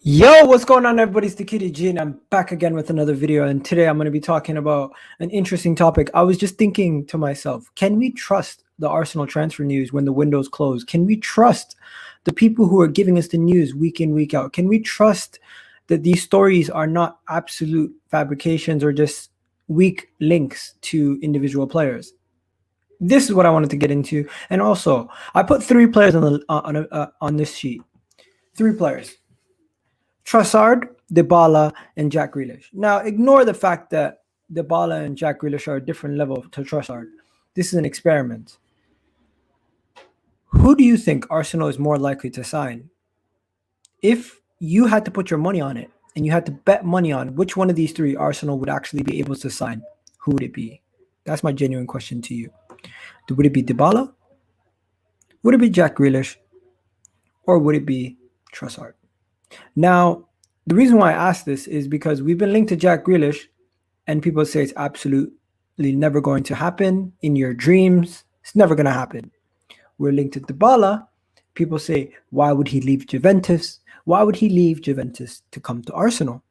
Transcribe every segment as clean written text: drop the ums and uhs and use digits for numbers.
Yo, what's going on, everybody? It's the Kitty G, and I'm back again with another video. And today I'm going to be talking about an interesting topic. I was just thinking to myself, can we trust the Arsenal transfer news when the window's closed? Can we trust the people who are giving us the news week in, week out? Can we trust that these stories are not absolute fabrications or just weak links to individual players? This is what I wanted to get into. And also, I put three players on this sheet. Three players. Trossard, Dybala, and Jack Grealish. Now, ignore the fact that Dybala and Jack Grealish are a different level to Trossard. This is an experiment. Who do you think Arsenal is more likely to sign? If you had to put your money on it, and you had to bet money on which one of these three Arsenal would actually be able to sign, who would it be? That's my genuine question to you. Would it be Dybala? Would it be Jack Grealish? Or would it be Trossard? Now, the reason why I ask this is because we've been linked to Jack Grealish, and people say it's absolutely never going to happen in your dreams. It's never going to happen. We're linked to Dybala. People say, why would he leave Juventus? Why would he leave Juventus to come to Arsenal?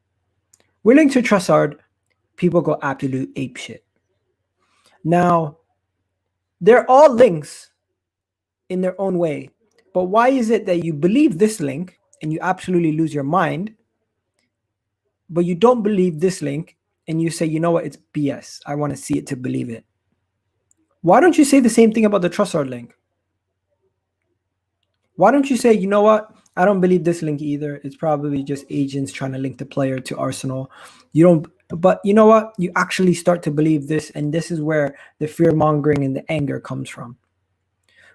We're linked to Trossard. People go absolute apeshit. Now, they're all links in their own way. But why is it that you believe this link and you absolutely lose your mind, but you don't believe this link and you say, you know what, it's BS. I want to see it to believe it. Why don't you say the same thing about the Trossard link? Why don't you say, you know what, I don't believe this link either. It's probably just agents trying to link the player to Arsenal. You don't, but you know what, you actually start to believe this, and this is where the fear-mongering and the anger comes from.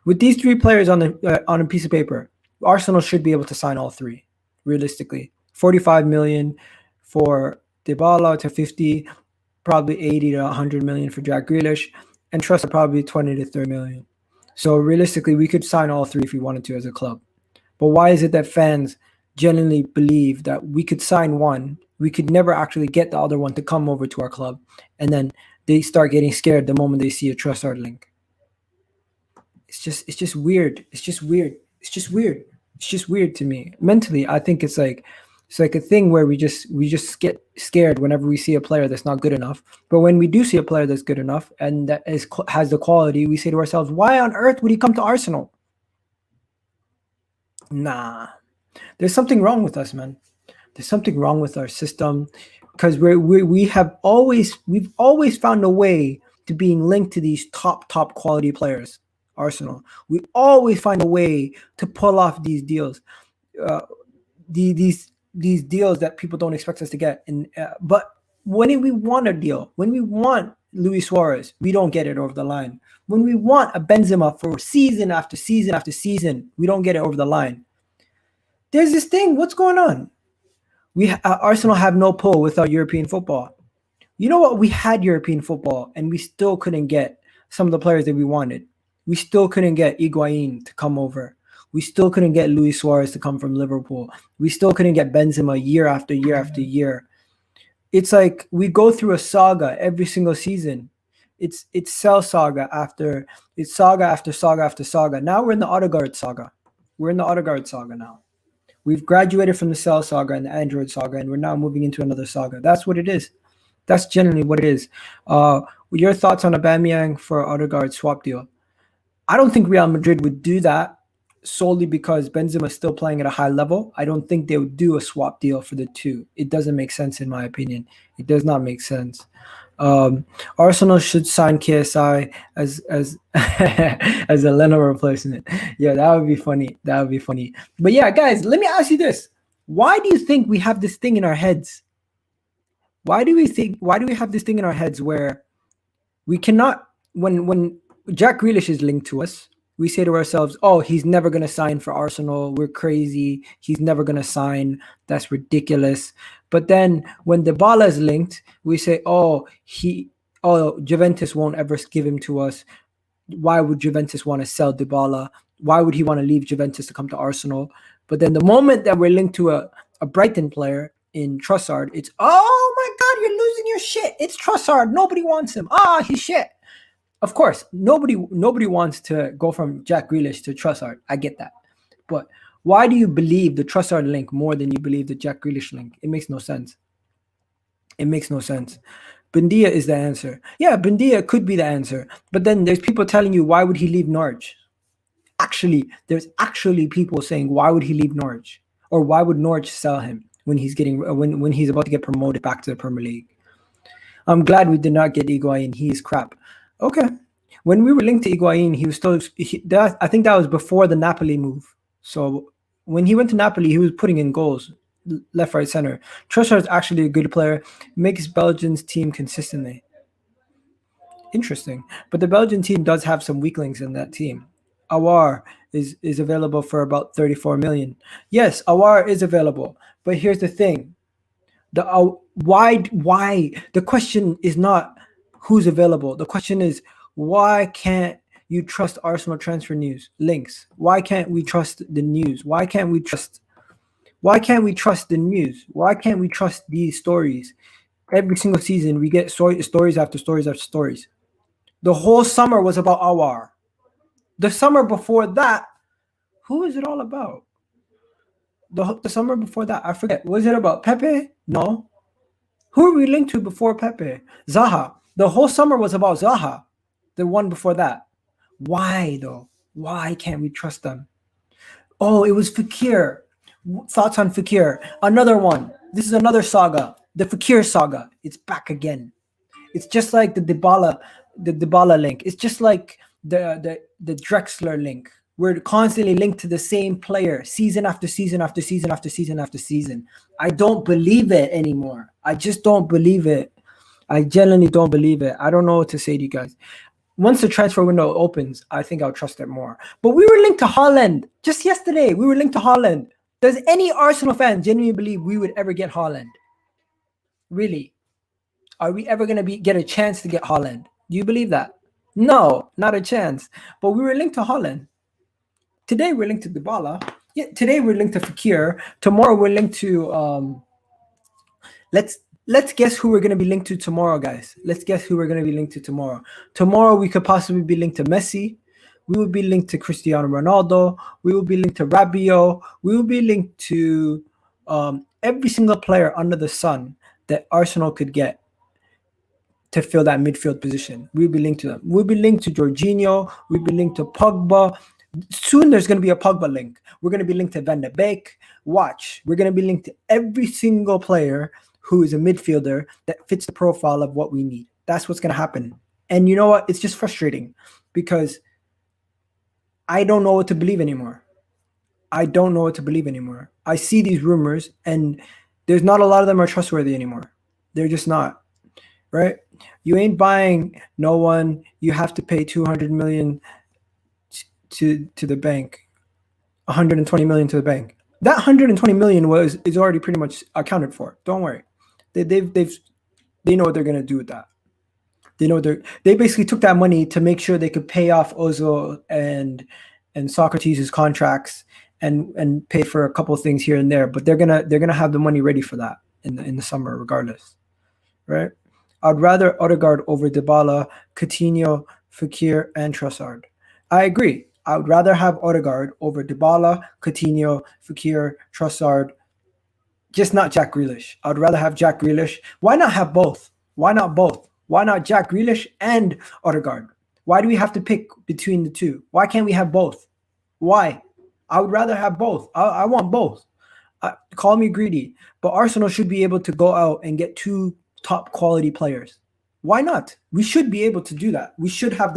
With these three players on a piece of paper, Arsenal should be able to sign all three, realistically. 45 million for Dybala to 50, probably 80 to 100 million for Jack Grealish, and Trossard probably 20 to 30 million. So realistically, we could sign all three if we wanted to as a club. But why is it that fans genuinely believe that we could sign one, we could never actually get the other one to come over to our club, and then they start getting scared the moment they see a Trossard link? It's just weird. It's just weird to me. Mentally, I think it's like a thing where we just get scared whenever we see a player that's not good enough. But when we do see a player that's good enough and that has the quality, we say to ourselves, why on earth would he come to Arsenal? Nah. There's something wrong with us, man. There's something wrong with our system, because we've always found a way to being linked to these top quality players. Arsenal, we always find a way to pull off these deals, these deals that people don't expect us to get. And but when we want a deal, when we want Luis Suarez, we don't get it over the line. When we want a Benzema for season after season after season, we don't get it over the line. There's this thing. What's going on? Arsenal have no pull without European football. You know what? We had European football, and we still couldn't get some of the players that we wanted. We still couldn't get Higuain to come over. We still couldn't get Luis Suarez to come from Liverpool. We still couldn't get Benzema year after year after year. It's like we go through a saga every single season. It's saga after saga after saga. Now we're in the Odegaard saga. We're in the Odegaard saga now. We've graduated from the Cell saga and the Android saga, and we're now moving into another saga. That's what it is. That's generally what it is. Your thoughts on Aubameyang for Odegaard swap deal? I don't think Real Madrid would do that solely because Benzema is still playing at a high level. I don't think they would do a swap deal for the two. It doesn't make sense, in my opinion. It does not make sense. Arsenal should sign KSI as as a Leno replacement. Yeah, that would be funny. That would be funny. But yeah, guys, let me ask you this. Why do you think we have this thing in our heads? Why do we have this thing in our heads where we cannot, when Jack Grealish is linked to us, we say to ourselves, oh, he's never going to sign for Arsenal. We're crazy. He's never going to sign. That's ridiculous. But then when Dybala is linked, we say, oh, Juventus won't ever give him to us. Why would Juventus want to sell Dybala? Why would he want to leave Juventus to come to Arsenal? But then the moment that we're linked to a Brighton player in Trossard, it's, oh my God, you're losing your shit. It's Trossard. Nobody wants him. He's shit. Of course, nobody wants to go from Jack Grealish to Trossard. I get that. But Why do you believe the Trossard link more than you believe the Jack Grealish link? It makes no sense. It makes no sense. Buendia is the answer. Yeah, Buendia could be the answer. But then there's people telling you, why would he leave Norwich? Actually, there's actually people saying, why would he leave Norwich? Or why would Norwich sell him when he's about to get promoted back to the Premier League? I'm glad we did not get Higuain. He is crap. Okay. When we were linked to Higuain, he was still. I think that was before the Napoli move. So when he went to Napoli, he was putting in goals, left, right, center. Trossard is actually a good player. Makes Belgium's team consistently. Interesting. But the Belgian team does have some weaklings in that team. Awar is available for about 34 million. Yes, Awar is available. But here's the thing. Why the question is not who's available. The question is, why can't you trust Arsenal transfer news links? Why can't we trust the news? Why can't we trust the news? Why can't we trust these stories? Every single season we get stories after stories after stories. The whole summer was about Awar. The summer before that, who is it all about? The summer before that, I forget. Was it about Pepe? No. Who are we linked to before Pepe? Zaha. The whole summer was about Zaha. The one before that. Why though? Why can't we trust them? Oh, it was Fekir. Thoughts on Fekir? Another one. This is another saga. The Fekir saga. It's back again. It's just like the Dybala link. It's just like the Drexler link. We're constantly linked to the same player season after season after season after season after season. I don't believe it anymore. I just don't believe it. I genuinely don't believe it. I don't know what to say to you guys. Once the transfer window opens, I think I'll trust it more. But we were linked to Haaland. Just yesterday, we were linked to Haaland. Does any Arsenal fan genuinely believe we would ever get Haaland? Really? Are we ever going to get a chance to get Haaland? Do you believe that? No, not a chance. But we were linked to Haaland. Today we're linked to Dybala. Yeah, today we're linked to Fekir. Tomorrow we're linked to let's guess who we're going to be linked to tomorrow, guys. Let's guess who we're going to be linked to tomorrow. Tomorrow we could possibly be linked to Messi. We will be linked to Cristiano Ronaldo. We will be linked to Rabiot. We will be linked to every single player under the sun that Arsenal could get to fill that midfield position. We'll be linked to them. We'll be linked to Jorginho. We'll be linked to Pogba. Soon there's going to be a Pogba link. We're going to be linked to Van de Beek. Watch. We're going to be linked to every single player who is a midfielder that fits the profile of what we need. That's what's going to happen. And you know what? It's just frustrating because I don't know what to believe anymore. I don't know what to believe anymore. I see these rumors and there's not a lot of them are trustworthy anymore. They're just not. Right? You ain't buying no one. You have to pay 200 million to the bank, 120 million to the bank. That 120 million is already pretty much accounted for. Don't worry. They know what they're gonna do with that. They basically took that money to make sure they could pay off Ozil and Socrates' contracts and pay for a couple of things here and there. But they're gonna have the money ready for that in the summer regardless, right? I'd rather Odegaard over Dybala, Coutinho, Fekir, and Trossard. I agree. I would rather have Odegaard over Dybala, Coutinho, Fekir, Trossard, just not Jack Grealish. I would rather have Jack Grealish. Why not have both? Why not both? Why not Jack Grealish and Odegaard? Why do we have to pick between the two? Why can't we have both? Why? I would rather have both. I want both. Call me greedy, but Arsenal should be able to go out and get two top quality players. Why not? We should be able to do that. We should have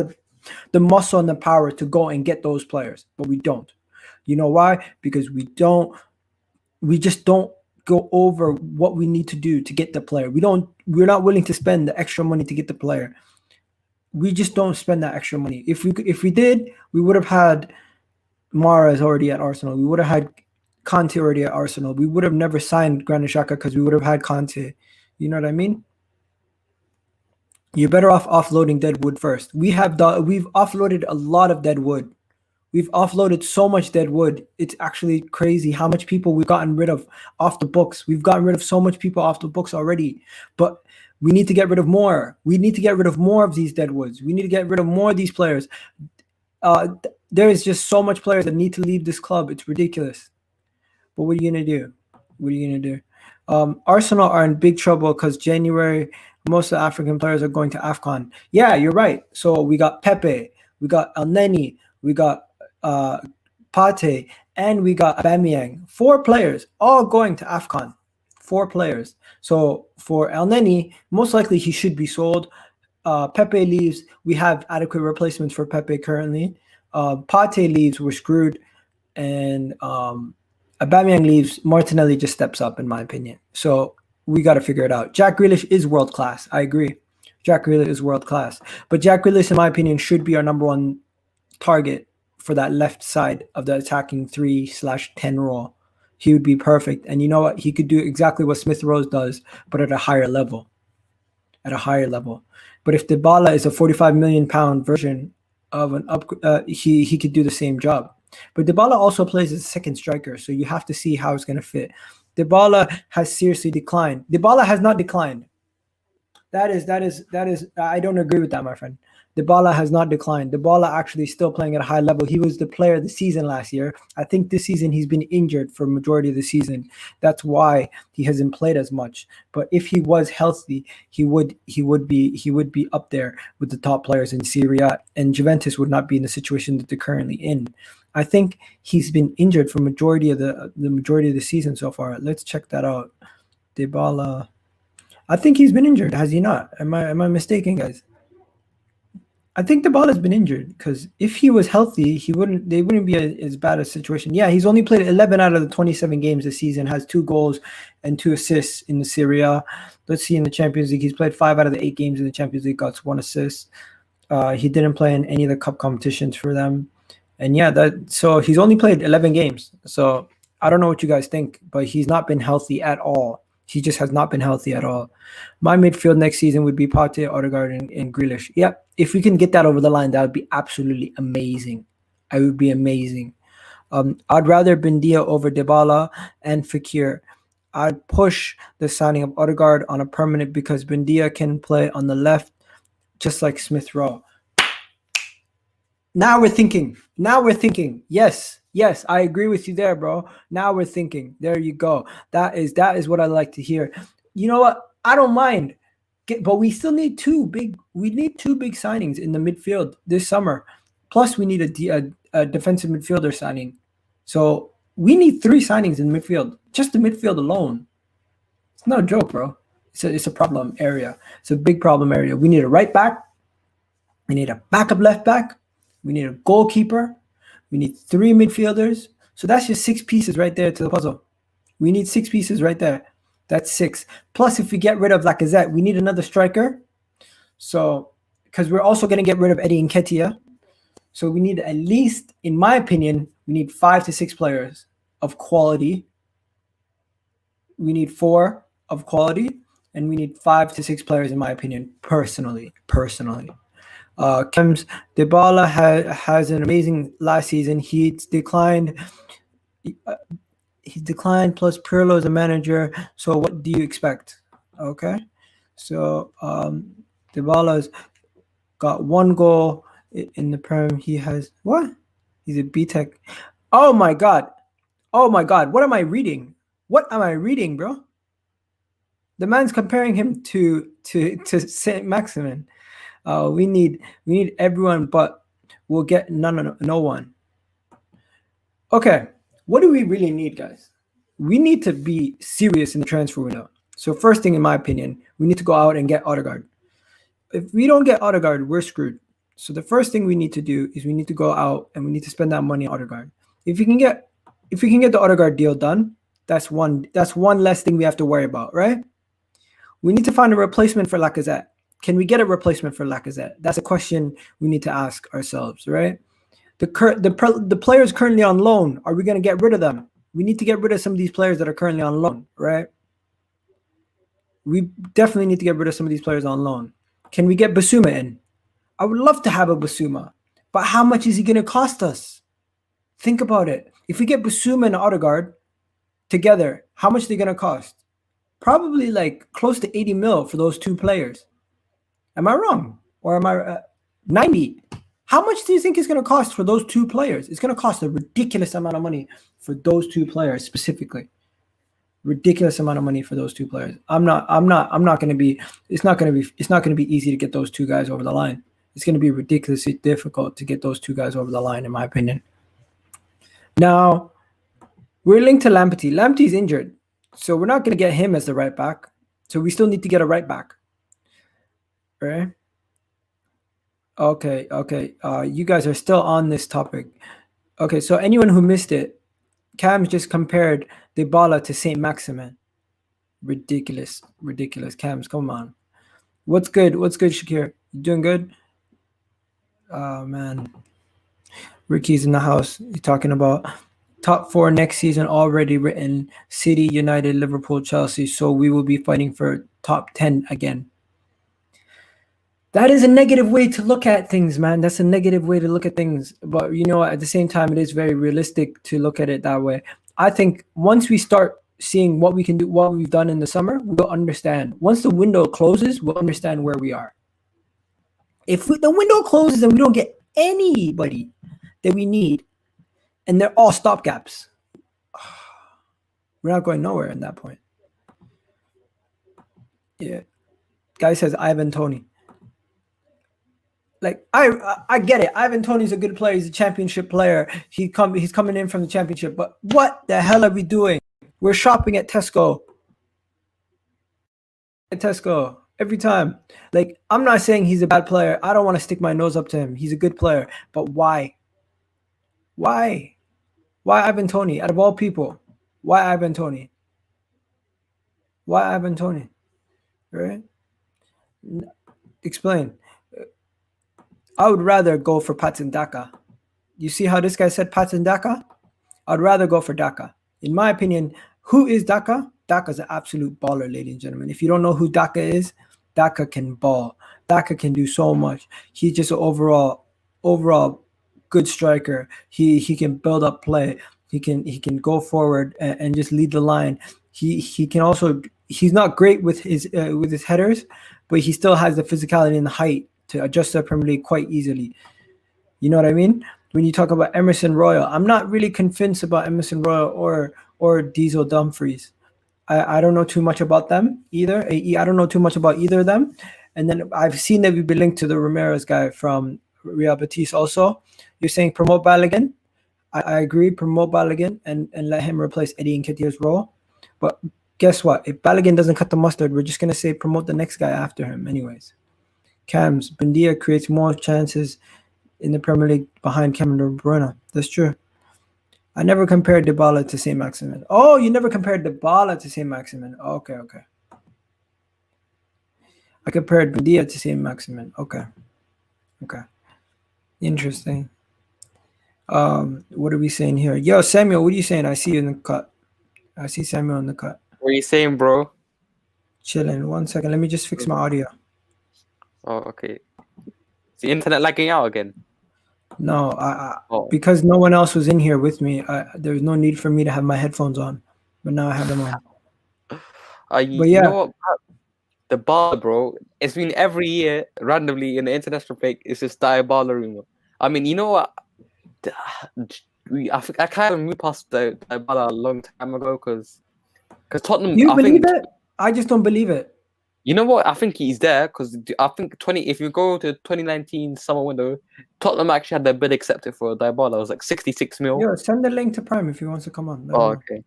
the muscle and the power to go and get those players, but we don't. You know why? Because we just don't go over what we need to do to get the player. We're not willing to spend the extra money to get the player. We just don't spend that extra money. If we did, we would have had Mahrez already at Arsenal. We would have had Conte already at Arsenal. We would have never signed Granit Xhaka because we would have had Conte. You know what I mean? You're better off offloading dead wood first. We've offloaded a lot of dead wood. We've offloaded so much dead wood. It's actually crazy how much people we've gotten rid of off the books. We've gotten rid of so much people off the books already. But we need to get rid of more. We need to get rid of more of these dead woods. We need to get rid of more of these players. There is just so much players that need to leave this club. It's ridiculous. But what are you gonna do? What are you gonna do? Arsenal are in big trouble because January most of the African players are going to AFCON. Yeah, you're right. So we got Pepe, we got El Neni, we got uh, Pate, and we got Aubameyang. 4 players all going to AFCON. 4 players. So for El Neni, most likely he should be sold. Pepe leaves. We have adequate replacements for Pepe currently. Pate leaves. We're screwed. And Aubameyang leaves. Martinelli just steps up, in my opinion. So we got to figure it out. Jack Grealish is world class. I agree. Jack Grealish is world class. But Jack Grealish, in my opinion, should be our number one target for that left side of the attacking 3/10 role. He would be perfect. And you know what? He could do exactly what Smith Rowe does, but at a higher level. At a higher level. But if Dybala is a 45 million pound version of an he could do the same job. But Dybala also plays as a second striker, so you have to see how it's going to fit. Dybala has seriously declined. Dybala has not declined. That is. I don't agree with that, my friend. Dybala has not declined. Dybala actually is still playing at a high level. He was the player of the season last year. I think this season he's been injured for a majority of the season. That's why he hasn't played as much. But if he was healthy, he would be up there with the top players in Serie A, and Juventus would not be in the situation that they're currently in. I think he's been injured for majority of the season so far. Let's check that out. Dybala. I think he's been injured. Has he not? Am I mistaken, guys? I think Dybala's been injured because if he was healthy, they wouldn't be as bad a situation. Yeah, he's only played 11 out of the 27 games this season, has 2 goals and 2 assists in the Serie A. Let's see in the Champions League. He's played 5 out of the 8 games in the Champions League, got 1 assist. He didn't play in any of the cup competitions for them. And yeah, so he's only played 11 games. So I don't know what you guys think, but he's not been healthy at all. He just has not been healthy at all. My midfield next season would be Pate, Odegaard, and Grealish. Yep, if we can get that over the line, that would be absolutely amazing. It would be amazing. I'd rather Buendia over Dybala and Fekir. I'd push the signing of Odegaard on a permanent because Buendia can play on the left just like Smith Rowe. Now we're thinking. Yes, I agree with you there, bro. Now we're thinking. There you go. That is what I like to hear. You know what? I don't mind. But we still need two big signings in the midfield this summer. Plus we need a defensive midfielder signing. So we need 3 signings in the midfield. Just the midfield alone. It's no joke, bro. It's a problem area. It's a big problem area. We need a right back. We need a backup left back. We need a goalkeeper. We need 3 midfielders. So that's just 6 pieces right there to the puzzle. We need 6 pieces right there. That's 6. Plus, if we get rid of Lacazette, we need another striker. So, because we're also going to get rid of Eddie Nketiah. So we need at least, in my opinion, we need 5 to 6 players of quality. We need 4 of quality. And we need 5 to 6 players, in my opinion, personally. Kems Dybala has an amazing last season. He's declined. He's declined. Plus Pirlo is a manager. So what do you expect? Okay, so Dybala's got 1 goal in the Prem. He has what? He's a B-Tech. Oh my god! What am I reading? Bro? The man's comparing him to Saint Maximin. We need everyone, but we'll get no one. Okay, what do we really need, guys? We need to be serious in the transfer window. So first thing, in my opinion, we need to go out and get Odegaard. If we don't get Odegaard, we're screwed. So the first thing we need to do is we need to go out and we need to spend that money on Odegaard. If we can get the Odegaard deal done, that's one less thing we have to worry about, right? We need to find a replacement for Lacazette. Can we get a replacement for Lacazette? That's a question we need to ask ourselves, right? The players currently on loan, are we going to get rid of them? We need to get rid of some of these players that are currently on loan, right? We definitely need to get rid of some of these players on loan. Can we get Basuma in? I would love to have a Basuma, but how much is he going to cost us? Think about it. If we get Basuma and Odegaard together, how much are they going to cost? Probably like close to 80 mil for those 2 players. Am I wrong? Or am I 90? How much do you think it's going to cost for those two players? It's going to cost a ridiculous amount of money for those two players specifically. Ridiculous amount of money for those two players. I'm not going to be. It's not going to be easy to get those two guys over the line. It's going to be ridiculously difficult to get those two guys over the line, in my opinion. Now, we're linked to Lamptey. Lamptey's injured, so we're not going to get him as the right back. So we still need to get a right back. Right? Okay. You guys are still on this topic. Okay, so anyone who missed it, Cam's just compared Dybala to Saint Maximin. Ridiculous. Cams, come on. What's good, Shakir? You doing good? Oh, man. Ricky's in the house. He's talking about top 4 next season already written. City, United, Liverpool, Chelsea. So we will be fighting for top 10 again. That is a negative way to look at things, man. That's a negative way to look at things. But, at the same time, it is very realistic to look at it that way. I think once we start seeing what we can do, what we've done in the summer, we'll understand. Once the window closes, we'll understand where we are. If the window closes and we don't get anybody that we need, and they're all stopgaps, we're not going nowhere at that point. Yeah. Guy says Ivan Toney. Like, I get it. Ivan Toney's a good player. He's a championship player. He's coming in from the championship. But what the hell are we doing? We're shopping at Tesco. Every time. Like, I'm not saying he's a bad player. I don't want to stick my nose up to him. He's a good player. But why? Why Ivan Toney? Out of all people, why Ivan Toney? Right? Explain. I would rather go for Patson Daka. You see how this guy said Patson Daka? I'd rather go for Daka. In my opinion, who is Daka? Daka's an absolute baller, ladies and gentlemen. If you don't know who Daka is, Daka can ball. Daka can do so much. He's just an overall good striker. He can build up play. He can go forward and just lead the line. He can also. He's not great with his headers, but he still has the physicality and the height to adjust to the Premier League quite easily. You know what I mean? When you talk about Emerson Royal, I'm not really convinced about Emerson Royal or Diesel Dumfries. I don't know too much about them either. I don't know too much about either of them. And then I've seen that we've been linked to the Ramirez guy from Real Betis also. You're saying promote Balogun? I agree, promote Balogun and let him replace Eddie Nketiah's role. But guess what? If Balogun doesn't cut the mustard, we're just going to say promote the next guy after him anyways. Cams, Buendia creates more chances in the Premier League behind Kevin De Bruyne. That's true. I never compared Dybala to Saint Maximin. Oh, you never compared Dybala to Saint Maximin. Okay. I compared Buendia to Saint Maximin. Okay. Interesting. What are we saying here? Yo, Samuel, what are you saying? I see you in the cut. I see Samuel in the cut. What are you saying, bro? Chilling. 1 second. Let me just fix my audio. Oh, okay. Is the internet lagging out again? No, because no one else was in here with me. There was no need for me to have my headphones on, but now I have them on. But yeah, you know what? Dybala, bro. It's been every year randomly in the international break. It's just Dybala rumor. I mean, you know what? I kind of moved past Dybala a long time ago because Tottenham. You believe it? I just don't believe it. You know what? I think he's there because I think if you go to 2019 summer window, Tottenham actually had their bid accepted for Dybala. It was like 66 mil. Yeah, send the link to Prime if he wants to come on. Okay.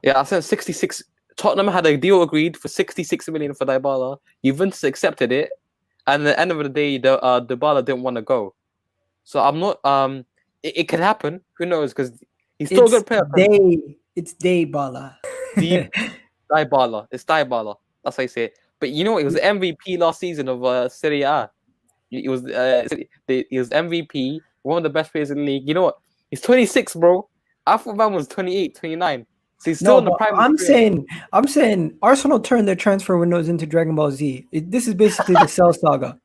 Yeah, I sent 66. Tottenham had a deal agreed for 66 million for Dybala. Juventus accepted it, and at the end of the day, Dybala didn't want to go. So I'm not. It could happen. Who knows? Because he's still a good player. It's Dybala. Dybala. It's Dybala. That's how you say it. But you know what? He was the MVP last season of Serie A. He was MVP, one of the best players in the league. You know what? He's 26, bro. I thought man was 28, 29. So he's still in the prime. I'm saying Arsenal turned their transfer windows into Dragon Ball Z. This is basically the Cell saga.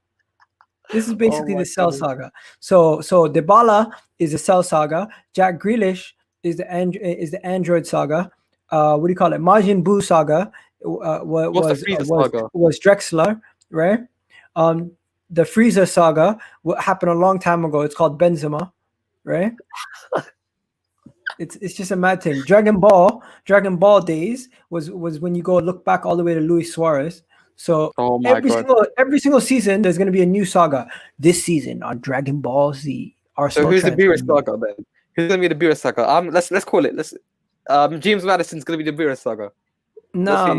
This is basically the Cell saga. So Dybala is the Cell saga. Jack Grealish is the Android saga. What do you call it? Majin Buu saga. Was Drexler, right? the Frieza saga, what happened a long time ago. It's called Benzema, right? It's just a mad thing. Dragon Ball days was when you go look back all the way to Luis Suarez. So Oh my god. every single season there's going to be a new saga. This season on Dragon Ball Z, So Arsenal who's the transfer Beerus news. saga then? Who's gonna be the Beerus saga? Let's call it. James Madison's gonna be the Beerus saga. Nah,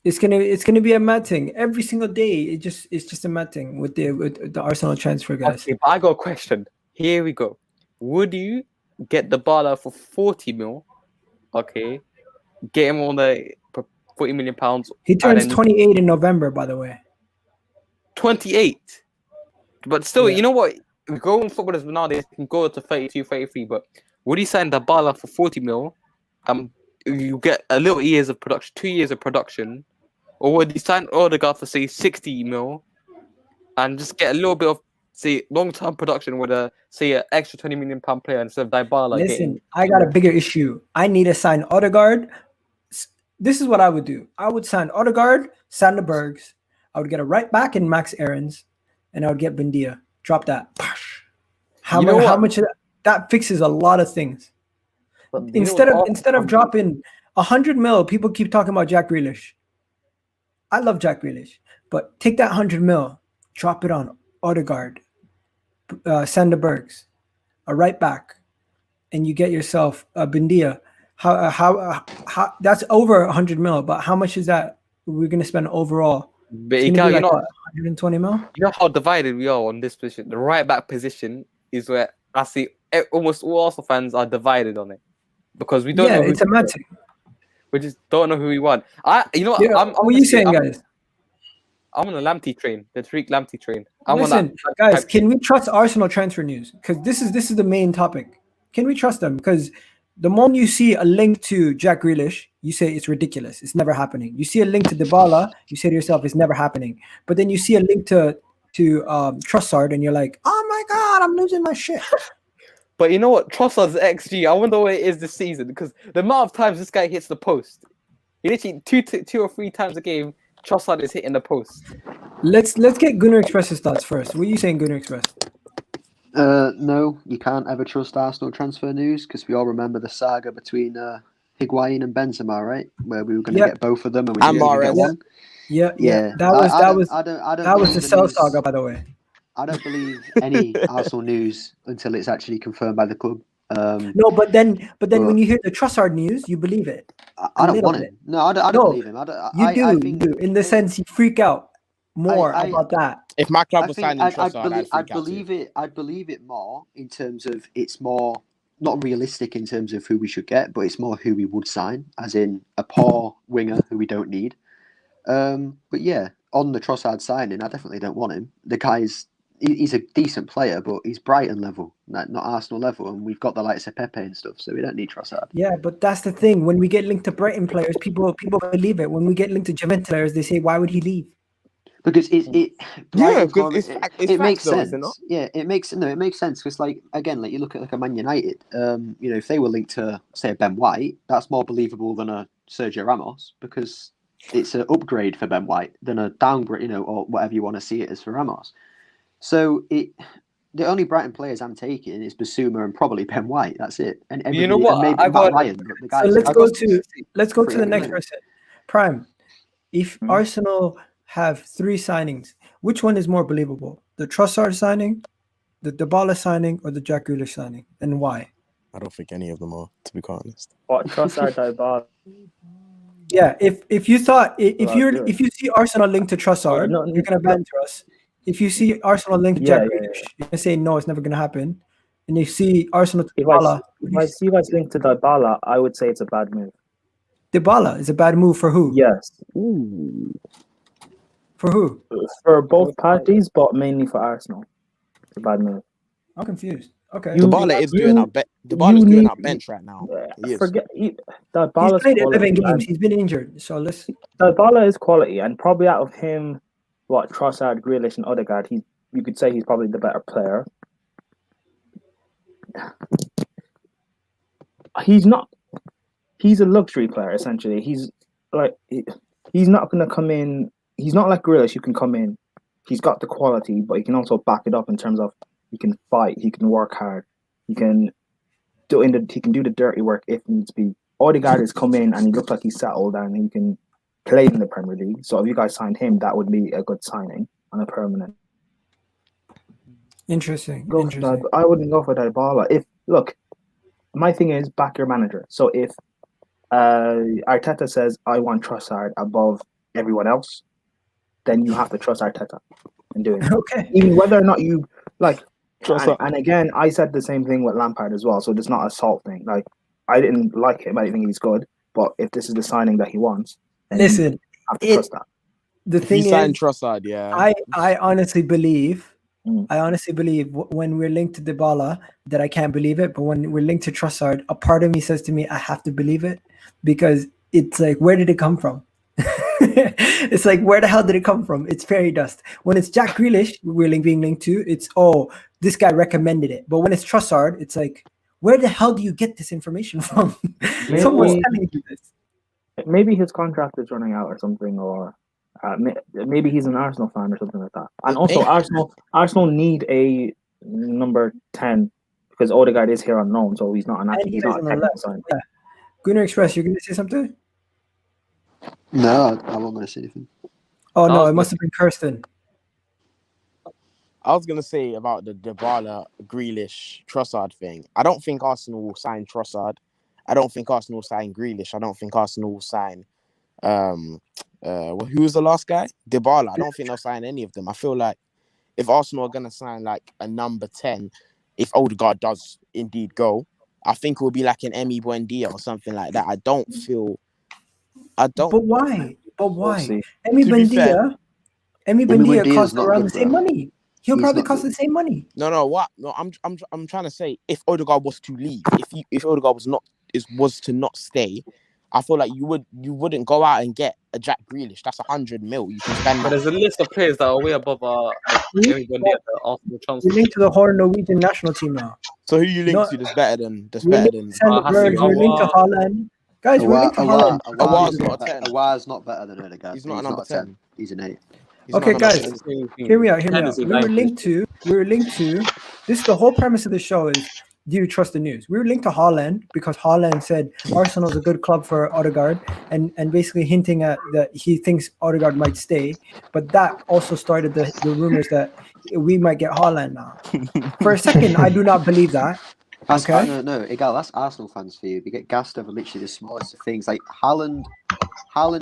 Let's it's gonna be a mad thing every single day. It's just a mad thing with the Arsenal transfer guys. Okay, but I got a question. Here we go. Would you get Dybala for 40 mil? Okay, get him on the 40 million pounds. He turns 28 in November, by the way. 28. But still, Yeah. you know what? Growing footballers nowadays can go to 32, 33. But would you sign Dybala for 40 mil? You get a little years of production, 2 years of production, or would you sign Odegaard for say 60 mil and just get a little bit of say long-term production with an extra 20 million pound player instead of Dybala? Listen, I got a bigger issue. I need to sign Odegaard. This is what I would do. I would sign Odegaard, Sander Bergs. I would get a right back in Max Aarons, and I would get Buendia. Drop that. How much of that fixes a lot of things. Instead of dropping 100 mil, people keep talking about Jack Grealish. I love Jack Grealish, but take that 100 mil, drop it on Odegaard, Sander Bergs, a right back, and you get yourself a Buendia. How that's over 100 mil, but how much is that we're gonna spend overall? But It's gonna be like 120 mil. You know how divided we are on this position. The right back position is where I see almost all Arsenal fans are divided on it because we don't know. It's a mad thing. We just don't know who we want. What are you saying, guys? I'm on the Lamptey train, the Tariq Lamptey train. Listen, guys, can we trust Arsenal transfer news? Because this is the main topic. Can we trust them? Because the moment you see a link to Jack Grealish, you say it's ridiculous. It's never happening. You see a link to Dybala, you say to yourself, it's never happening. But then you see a link to Trossard, and you're like, oh my god, I'm losing my shit. But you know what? Trossard's XG. I wonder what it is this season because the amount of times this guy hits the post, he literally two or three times a game. Trossard is hitting the post. Let's get Gunnar Express's thoughts first. What are you saying, Gunnar Express? No, you can't ever trust Arsenal transfer news because we all remember the saga between Higuain and Benzema, right? Where we were going to get both of them and we didn't get one. Yeah. That was the sell saga, by the way. I don't believe any Arsenal news until it's actually confirmed by the club. No, but then when you hear the Trossard news, you believe it. I don't want him. No, I don't believe him. You do. In the sense you freak out more about that. If my club was signing Trossard, I'd believe it more in terms of it's more not realistic in terms of who we should get, but it's more who we would sign, as in a poor winger who we don't need. But yeah, on the Trossard signing, I definitely don't want him. The guy's he's a decent player, but he's Brighton level, not Arsenal level, and we've got the likes of Pepe and stuff, so we don't need Trossard. Yeah, but that's the thing. When we get linked to Brighton players, people believe it. When we get linked to Juventus players, they say, "Why would he leave?" Because it makes sense. Though, yeah, it makes sense because again, you look at a Man United. If they were linked to say a Ben White, that's more believable than a Sergio Ramos because it's an upgrade for Ben White than a downgrade, or whatever you want to see it as for Ramos. So the only Brighton players I'm taking is Basuma and probably Ben White. That's it. And you know what? Maybe Ryan. So let's go to the next person. Prime. If Arsenal have 3 signings, which one is more believable? The Trossard signing, the Dybala signing, or the Jack Grealish signing, and why? I don't think any of them are, to be quite honest. What Trossard, Dybala? Yeah, if you see Arsenal linked to Trossard, you're gonna banter us. If you see Arsenal linked to Jack Grealish, you're gonna say no, it's never gonna happen. And if you see Arsenal to Dybala, if I see what's linked to Dybala, I would say it's a bad move. Dybala is a bad move for who? Yes. Ooh. For who? For both parties, but mainly for Arsenal. It's a bad move. I'm confused. Okay. Dybala is doing our bench right now. Dybala's he's played 11 games. He's been injured. So Dybala is quality, and probably out of him, Trossard, Grealish, and Odegaard, you could say he's probably the better player. He's not. He's a luxury player essentially. He's not going to come in. He's not like Grealish. You can come in he's got the quality, but he can also back it up in terms of he can fight, he can work hard, he can do the dirty work if needs be. Odegaard has come in and he looks like he's settled and he can play in the Premier League. So if you guys signed him, that would be a good signing on a permanent. Interesting. I wouldn't go for Dybala. My thing is back your manager. So if Arteta says I want Trossard above everyone else, then you have to trust Arteta in doing it. Okay. Even whether or not you like. Trossard. And again, I said the same thing with Lampard as well. So it's not a salt thing. Like I didn't like him. I didn't think he's good. But if this is the signing that he wants, then Listen, you have to trust that. The thing He is, signed Trossard, yeah. I honestly believe. I honestly believe when we're linked to Dybala that I can't believe it, but when we're linked to Trossard, a part of me says to me, I have to believe it because it's like, where did it come from? It's like, where the hell did it come from? It's fairy dust. When it's Jack Grealish, we're being linked to, it's, oh, this guy recommended it. But when it's Trossard, it's like, where the hell do you get this information from? Someone's telling you this. Maybe his contract is running out or something, or maybe he's an Arsenal fan or something like that. And also, Arsenal need a number 10 because Odegaard is here on loan, so he's not an active. He's not a technical sign. Yeah. Gunnar Express, you're going to say something? No, I won't want to say anything. Oh no, it must have been Kirsten. I was gonna say about the Dybala, Grealish, Trossard thing. I don't think Arsenal will sign Trossard. I don't think Arsenal will sign Grealish. I don't think Arsenal will sign who was the last guy? Dybala. I don't think they'll sign any of them. I feel like if Arsenal are gonna sign like a number 10, if Odegaard does indeed go, I think it will be like an Emi Buendia or something like that. I don't. But why? Emi Buendia Buendia is costs not around good, the same bro. money. He'll He's probably not cost good. the same money. No. I'm trying to say if Odegaard was to leave, if Odegaard was to not stay, I feel like you wouldn't go out and get a Jack Grealish. That's 100 mil. You can spend. But there's a list of players that are way above everybody at the Arsenal transfer. We're linked to the whole Norwegian national team now. So who you linked to? That's better than. We're linked to Haaland. Guys, we're linked to Haaland. Awar's not better than Odegaard. He's not a number 10. He's an 8. Okay, guys, hear me out. We were linked to. This is the whole premise of the show is, do you trust the news? We were linked to Haaland because Haaland said Arsenal's a good club for Odegaard and basically hinting at that he thinks Odegaard might stay. But that also started the rumors that we might get Haaland now. For a second, I do not believe that. Okay. No, Igal, that's Arsenal fans for you. We get gassed over literally the smallest of things. Like Haaland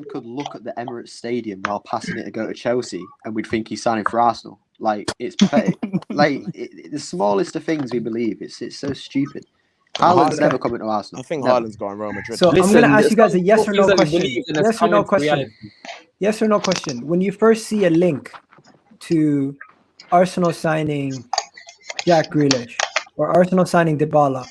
could look at the Emirates Stadium while passing it to go to Chelsea, and we'd think he's signing for Arsenal. Like it's pathetic. The smallest of things we believe. It's so stupid. Haaland's never coming to Arsenal. I think Haaland's going Real Madrid. So I'm going to ask you guys a yes or no question. Yes or no question. Yes or no question. When you first see a link to Arsenal signing Jack Grealish, or Arsenal signing Dybala,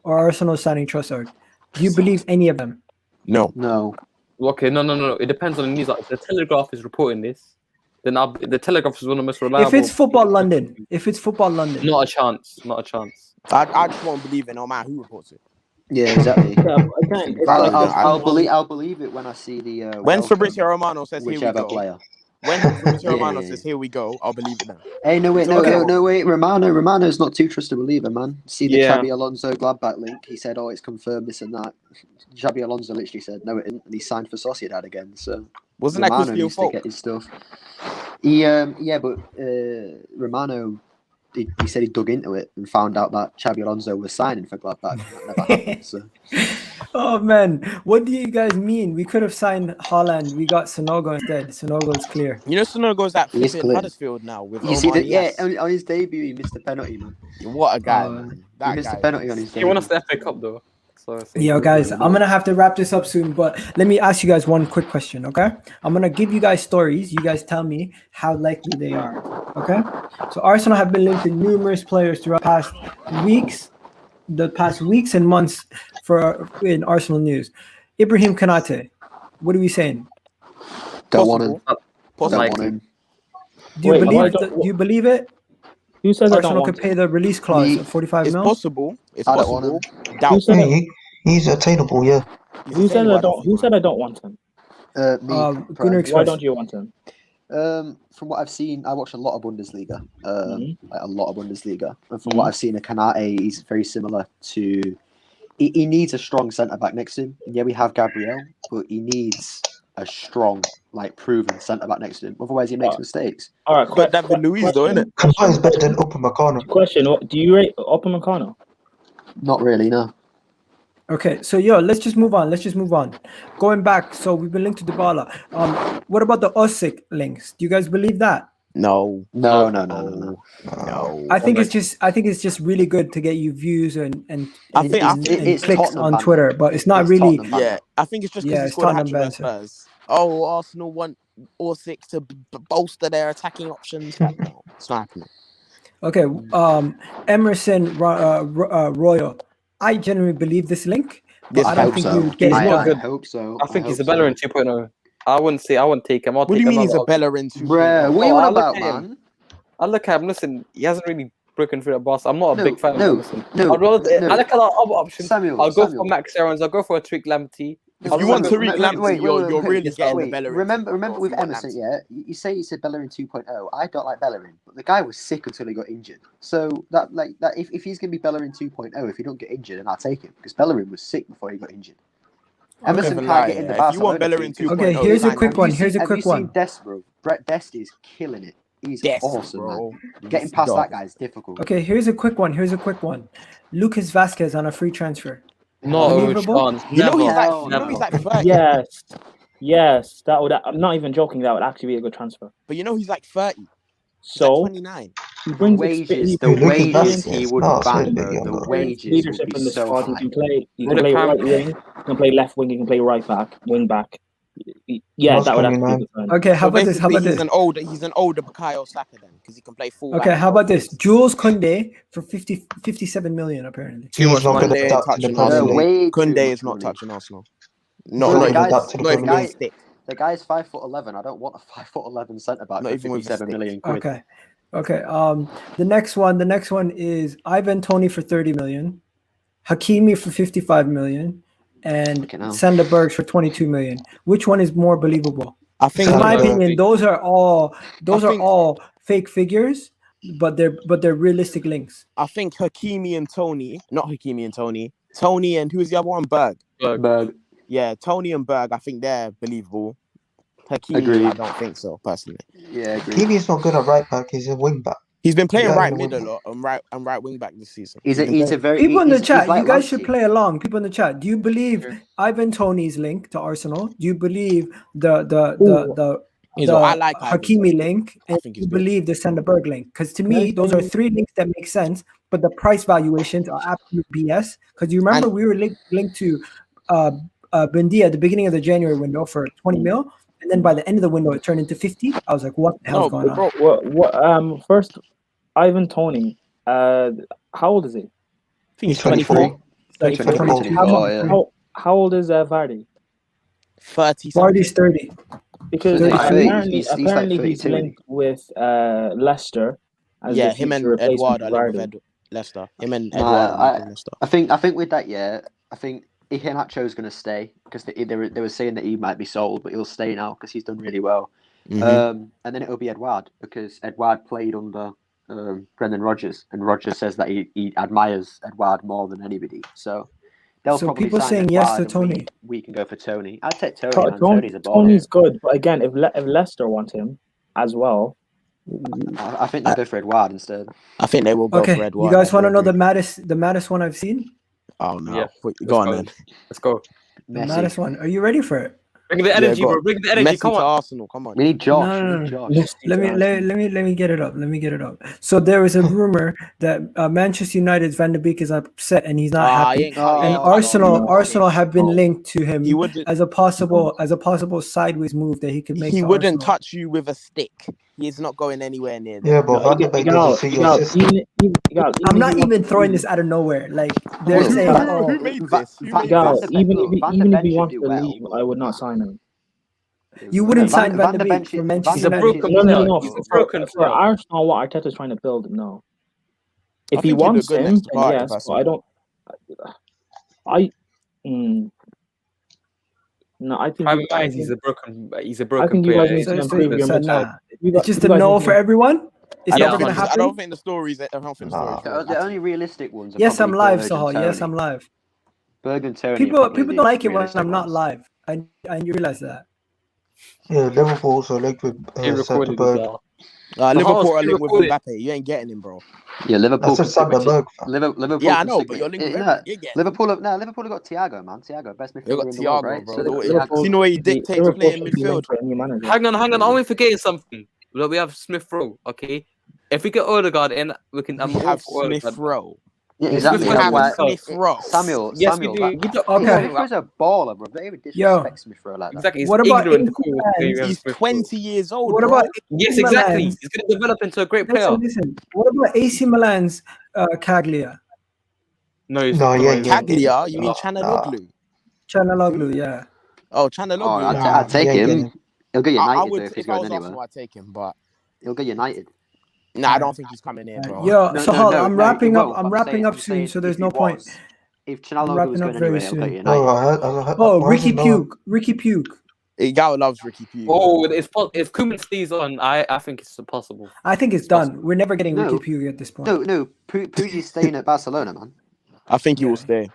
or Arsenal signing Trossard, do you believe any of them? No. Okay, no. It depends on the news. Like, if the Telegraph is reporting this, then the Telegraph is one of the most reliable. If it's Football London, not a chance. I just won't believe it no matter who reports it. Yeah, exactly. Again, I'll believe it when I see the when Fabrizio Romano says here we whichever go. player. When Fabrizio Romano says here we go, I'll believe it now. Hey, no wait. Romano's not too trust a believer, man. See the Xabi Alonso Gladbach link. He said, "Oh, it's confirmed this and that." Xabi Alonso literally said, "No, it isn't," and he signed for Sociedad again. So wasn't that Cristiano needs to get his stuff? But Romano. He said he dug into it and found out that Xabi Alonso was signing for Gladbach. That never happened. So. Oh man, what do you guys mean? We could have signed Haaland. We got Sonogo instead. Sonogo's clear. You know Sonogo's at Huddersfield now with you see that? On his debut he missed the penalty, man. What a guy, man. He missed the penalty on his debut. He won us the FA Cup though. Yo, guys, I'm gonna have to wrap this up soon, but let me ask you guys one quick question, okay? I'm gonna give you guys stories. You guys tell me how likely they are, okay? So Arsenal have been linked to numerous players throughout the past weeks and months in Arsenal news. Ibrahim Konate, what are we saying? Don't want him. Do you believe it? Who says Arsenal could pay the release clause of 45 It's mil? possible. It's I don't possible. want him. He's attainable, yeah. Who said I don't want him? Me, Gunnar Express. Why don't you want him? From what I've seen, I watch a lot of Bundesliga. Like a lot of Bundesliga. And from Mhm. what I've seen of Kanate, he's very similar to. He needs a strong centre back next to him. And yeah, we have Gabriel, but he needs a strong, like proven centre back next to him. Otherwise, he makes mistakes. All right, Got David Luiz though, innit? Kanata is better than Upamecano. Question: do you rate Upamecano? Not really, no. Okay, so let's just move on. Going back, so we've been linked to Dybala. What about the Osik links? Do you guys believe that? No. No. I think it's just really good to get you views and I think it's clicks Tottenham on banter. Twitter, but it's not It's really. Tottenham banter. Yeah, I think it's just because Yeah, he it's scored a Tottenham hat-trick versus banter. Spurs. Oh, Arsenal want Orsic to bolster their attacking options. Like, no, it's not happening. Okay, Emerson Royal. I genuinely believe this link, but I don't think we would get He's it not done. good. I hope so. I think he's a hope so. Bellerin 2.0. I wouldn't take him. What do you mean he's a Bellerin 2.0? Bruh, what are you I on look about, at him. man? I look at him. Listen, he hasn't really broken through the boss. I'm not a big fan of Emerson. No, I'd rather. I look at our other options. Samuel, I'll go for Max Aarons. I'll go for a Tariq Lamptey. If you want Tariq Lamptey, you're really getting the wait. Bellerin. Remember 2.0 with if you want Emerson, Lamptey. yeah, you say it's a Bellerin 2.0. I don't like Bellerin, but the guy was sick until he got injured. So that if he's gonna be Bellerin 2.0, if he don't get injured, then I'll take him because Bellerin was sick before he got injured. Emerson Never can't lie, get in the yeah. If you want Barcelona Bellerin team, 2.0, Okay, here's a sign quick Lamptey. one. Here's a Have quick you seen one. Dest, bro? Brett Dest is killing it. He's Dest, awesome, bro. man. Getting past that guy is difficult. Okay, here's a quick one. Lucas Vasquez on a free transfer. No Believable? chance. You know he's Never. like 30. Yes, that would. I'm not even joking. That would actually be a good transfer. But you know he's like 30. He's So like 29. he The brings wages experience, he would No, ban, it's bro. really The young, wages would leadership be in the so squad. He high. can play. He can What a play pam- right wing. He can play left wing. He can play right back, wing back. Yeah, Not that would actually be a 29. good sign. Okay, how So about this? basically, he's an older Bukayo Saka then, because he can play full. Okay, how about this? Jules Koundé for 57 million apparently. Too much He's not money. going to Koundé adapt to the touching Premier Arsenal. League. Way too Koundé much is not money. touching Arsenal. Bro, Not the even guy's- adapt to the not even Premier with a League. stick. The guy's 5'11". I don't want a 5'11" centre back Not for even with a 57 stick. million quid. Okay. The next one is Ivan Toney for 30 million, Hakimi for 55 million, and Fucking hell. Sander Bergs for 22 million. Which one is more believable? I think. In my Sander Berg. opinion, those are all think- fake figures, but they're realistic links. I think Hakimi and Tony, not Hakimi and Tony, Tony and who's the other one? Berg. Berg. Yeah, Tony and Berg. I think they're believable. Hakimi, Agreed. I don't think so personally. Yeah, agreed. Kiwi's not good at right back. He's a wing back. He's been playing Yeah, right in the mid a wing lot and right wing back this season. He's been a playing- very People in the he's chat, like you guys should Lamptey. play along. People in the chat, do you believe Ivan Toney's link to Arsenal? Do you believe the I like Ivan Hakimi Toney. link? I And think you he's good. believe the Sander Berg link? Because to me, those are three links that make sense, but the price valuations are absolute BS. Because you remember we were linked to Bendia at the beginning of the January window for 20 mil, and then by the end of the window it turned into 50. I was like, what the hell's going on? Bro, First, Ivan Toney. How old is he? I think he's 24. 24. 24, How old is Vardy? 30 Vardy's 30. Because 30. apparently, He's like apparently he's 32. linked with Leicester. As Yeah, the him and future replacement Edouard are for linked Vardy. with Leicester. Him and Nah, Edouard are linked with Leicester. I think with that, yeah, I think Iheanacho's going to stay because they were saying that he might be sold, but he'll stay now because he's done really well. Mhm. And then it'll be Edouard because Edouard played under Brendan Rodgers, and Rodgers says that he admires Edouard more than anybody. So they'll So probably people sign saying yes Edouard to and Toney. We can go for Tony. I'd take Tony, man. Tony's a baller. Tony's good, but again, if Leicester want him as well, I think they'll go for Edouard instead. I think they will go Okay, for Edouard. you guys I want to do know agree. the maddest one I've seen? Oh no! Yeah. Go on then. Let's go. The Messi. maddest one. Are you ready for it? Bring the energy, go bro. on. Bring the energy. Messi Come to on. Arsenal. Come on. We need Josh. No. We need Josh. Let me get it up. Let me get it up. So there is a rumor that Manchester United's Van de Beek is upset and he's not happy. And Arsenal have been linked to him He wouldn't. as a possible sideways move that he could make. He to wouldn't Arsenal. touch you with a stick. He's not going anywhere near there. Yeah, but Van de Beek doesn't see your system. I'm not even throwing this out of nowhere. Like they're saying, Who made this? Who made this? even if he wants to leave, I would not sign him. you wouldn't sign Van de de Beek for Manchester He's a United. broken No. He's a broken For Arsenal, what Arteta's trying to build, no. If I he think he'd be wants good him, next to then Vardy, yes. But personally. I don't. No, I think. Private minds, he's a broken I think you player. guys need to improve your So midfield. nah, It's just a no for everyone. It's I never don't, gonna think, I happen. don't think the stories. I don't think the stories. Nah. The only realistic ones. Are Yes, I'm probably live, Berg and Sahal. Yes, Tony. I'm live. Berg and Tony. People don't like it when realistic I'm not ones. live. I you realize that. Yeah, Liverpool also linked with He recorded as Sanderberg. well. Liverpool are linked with pre-recorded. Mbappe. You ain't getting him, bro. Yeah, Liverpool. I said Sanderberg. Liverpool. Yeah, I can know, stick but it. you're linked with No, everyone. You get him. Liverpool have got Thiago, man. Thiago, best They midfielder got in the world, Thiago, right? bro. So they got Liverpool- Thiago. You know what he dictates Liverpool playing should be linked midfield. with a new manager. Hang on. I'm forgetting something. Look, we have Smith Rowe. Okay, if we get Odegaard in, we can. I'm We all have for Smith Odegaard. Rowe. Yeah, Smith exactly. Rowe That's is why Smith Rowe. Samuel. Yes, we do. That- You don't- Okay. Smith Rowe's a baller, bro. Don't even disrespect Smith Rowe like that. Exactly. He's What about ignorant. AC Milan? He's 20 years old, What bro. about Yes, AC exactly. Milan's- He's going to develop into a great player. Listen. What about AC Milan's Caglia? No, he's No, not. yeah, Caglia? You mean Nah. Chanaloglu? Chanaloglu, yeah. Oh, Chanaloglu. Oh, yeah. I'd take yeah, him. yeah. He'll get I United would, though if he's if I going was anywhere. Arsenal, I'd take him, but He'll get United. I don't think he's coming here, bro. Yo, No, Sahal, no, I'm no, wrapping he up. won't, I'm but wrapping up I'm soon, saying so if there's he no point. was- If I'm Chanaloglu wrapping was up going very anywhere, he'll get soon. United. Oh, Oh, why Ricky is it not- Puke. Ricky Puke. Gal loves Ricky Pugh. Oh, if Koeman stays on, I think it's possible. I think it's done. We're never getting No. Ricky Puke at this point. No, Puig's staying at Barcelona, man. I think he Yeah. will stay.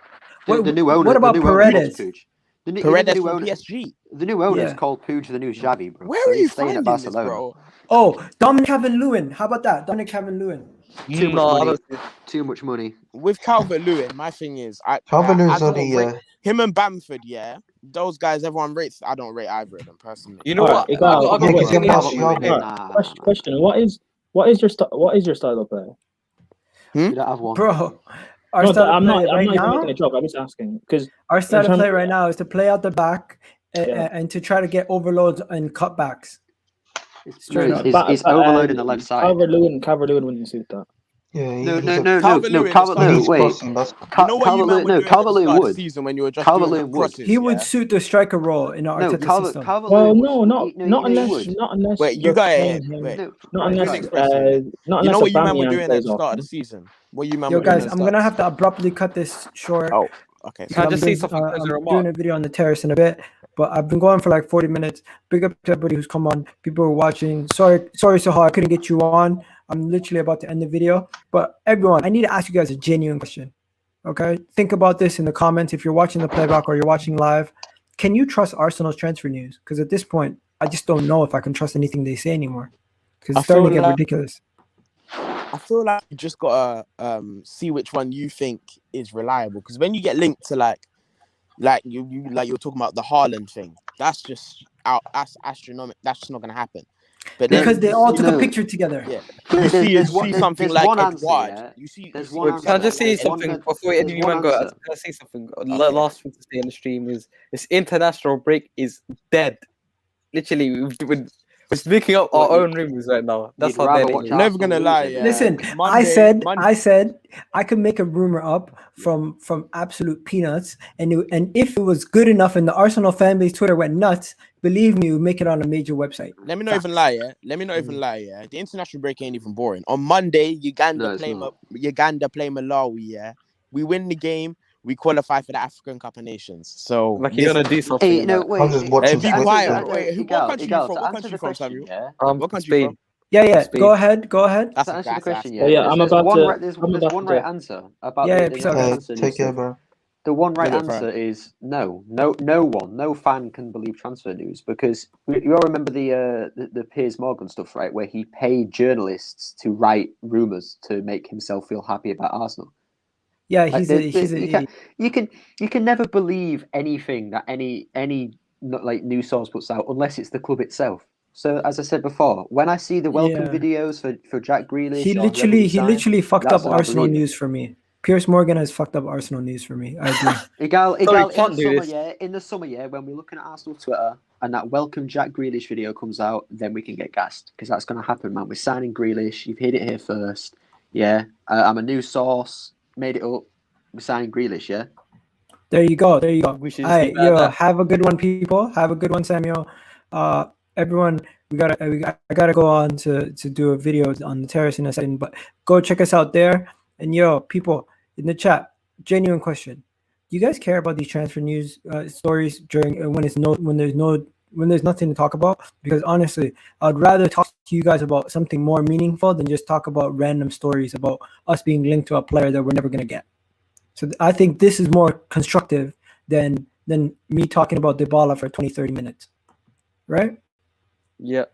The new owner. What about the new owner calls Paredes? Puig. The new Paredes new from owner. PSG. The new owner's Yeah. called Puig the new Xavi, bro. Where so are he's you staying finding at this, Barcelona. bro? Oh, Dominic Calvert-Lewin. How about that? Dominic Calvert-Lewin. Too much No, I money. don't- Too much money. With Calvert-Lewin, my thing is, Calvert-Lewin's I don't only rate him and Bamford. Yeah, those guys everyone rates. I don't rate either of them personally. You know Alright, what? Igal, I got Yeah, one he's thing got here. Martial. Nah. Question: What is your style of play? You don't have one. Bro, our No, style of I'm play not right even now. making a joke. I'm just asking because Our style of terms play of- right now is to play out the back Yeah. and to try to get overloads and cutbacks. Straight up. It's overloading the left side. Calvert-Lewin wouldn't suit that. Yeah, No. Calvert-Lewin is Calvert-Lewin, he's wait. crossing. That's You know what you meant when you were at the Calvert-Lewin start of the would. season when you were just Calvert-Lewin doing would. crosses. He would yeah? suit the striker role in our Arteta system. Calvert-Lewin Well, would. not he unless would. Wait, you you're got playing it. him. Wait. No, Not right, unless right. not You know unless what you man were Aubameyang doing at plays the start of often. the season? What you man Yo, were doing guys, at the I'm start? gonna have to abruptly cut this short. Oh, okay. Can I I'm just say doing, something as a I'm remark? doing a video on the terrace in a bit, but I've been going for like 40 minutes. Big up to everybody who's come on. People who are watching. Sorry, Sahar, I couldn't get you on. I'm literally about to end the video. But everyone, I need to ask you guys a genuine question. Okay, think about this in the comments. If you're watching the playback or you're watching live, can you trust Arsenal's transfer news? Because at this point, I just don't know if I can trust anything they say anymore. Because I it's starting to feel get like- ridiculous. I feel like you just gotta see which one you think is reliable. Because when you get linked to like you're talking about the Haaland thing, that's just out. That's astronomical. That's just not gonna happen. But then, Because they all took a No. picture together. yeah, There's you one- see there's- something there's like one answer, Edouard. yeah. You see. There's you one see answer. Can I just say There's one something good- before there's anyone one go? answer. Can I say something? Okay. Last thing to say on the stream is this international break is dead. Literally, we're speaking up our What, own rumors right now. That's you'd how rather dead it watch is. I'm never gonna Arsenal lie. lose Yeah. it. Listen, I said I could make a rumor up from absolute peanuts, and if it was good enough and the Arsenal fan base Twitter went nuts, believe me, we'll make it on a major website. Let me not even lie, yeah. Let me not even lie, yeah. The international break ain't even boring. On Monday, No, Uganda it's play not. Malawi, yeah. We win the game, we qualify for the African Cup of Nations. So Like you're gonna do something. Hey, in no, that. wait. I'm just watching be to answer- quiet. to- Wait, Igal, what country you Igal, from? to What answer country the you from, question, Samuel? yeah. What country you Spain. from? Yeah. Spain. Go ahead. That's To a answer the gas question, ass. yeah. Yeah, there's- I'm there's about one to- right- there's I'm about one to- right answer about Yeah, the peace out. international answer. Take care, bro. The one right Look at answer is no. No fan can believe transfer news because you all remember the Piers Morgan stuff, right? Where he paid journalists to write rumors to make himself feel happy about Arsenal. Yeah, Like, he's an idiot. you can never believe anything that any like news source puts out unless it's the club itself. So as I said before, when I see the welcome Yeah. videos for Jack Grealish, He or whoever literally we sign, fucked that's up when I Arsenal believe it. news for me. Piers Morgan has fucked up Arsenal news for me. I agree. Igal, can't do this. in the summer, yeah, when we're looking at Arsenal Twitter and that welcome Jack Grealish video comes out, then we can get gassed because that's going to happen, man. We're signing Grealish. You've hit it here first, yeah. I'm a news source, made it up. We're signing Grealish, yeah. There you go. We should All right, leave it at that. have a good one, people. Have a good one, Samuel. Everyone, I gotta go on to do a video on the terrace in a second, but go check us out there. And people in the chat, genuine question: do you guys care about these transfer news stories during when there's no when there's nothing to talk about, because honestly, I'd rather talk to you guys about something more meaningful than just talk about random stories about us being linked to a player that we're never gonna get. So I think this is more constructive than me talking about Dybala for 20, 30 minutes. Right? Yeah.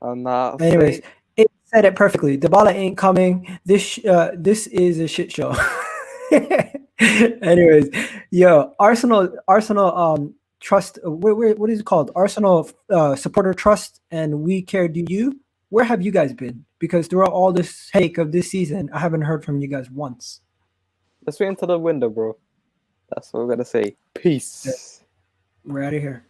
And Anyways, it said it perfectly. Dybala ain't coming. This is a shit show. Anyways, yo, Arsenal trust. What is it called? Arsenal supporter trust, and we care. Do you? Where have you guys been? Because throughout all this headache of this season, I haven't heard from you guys once. let's wait until the window, bro. That's what we're gonna say. Peace. We're out of here.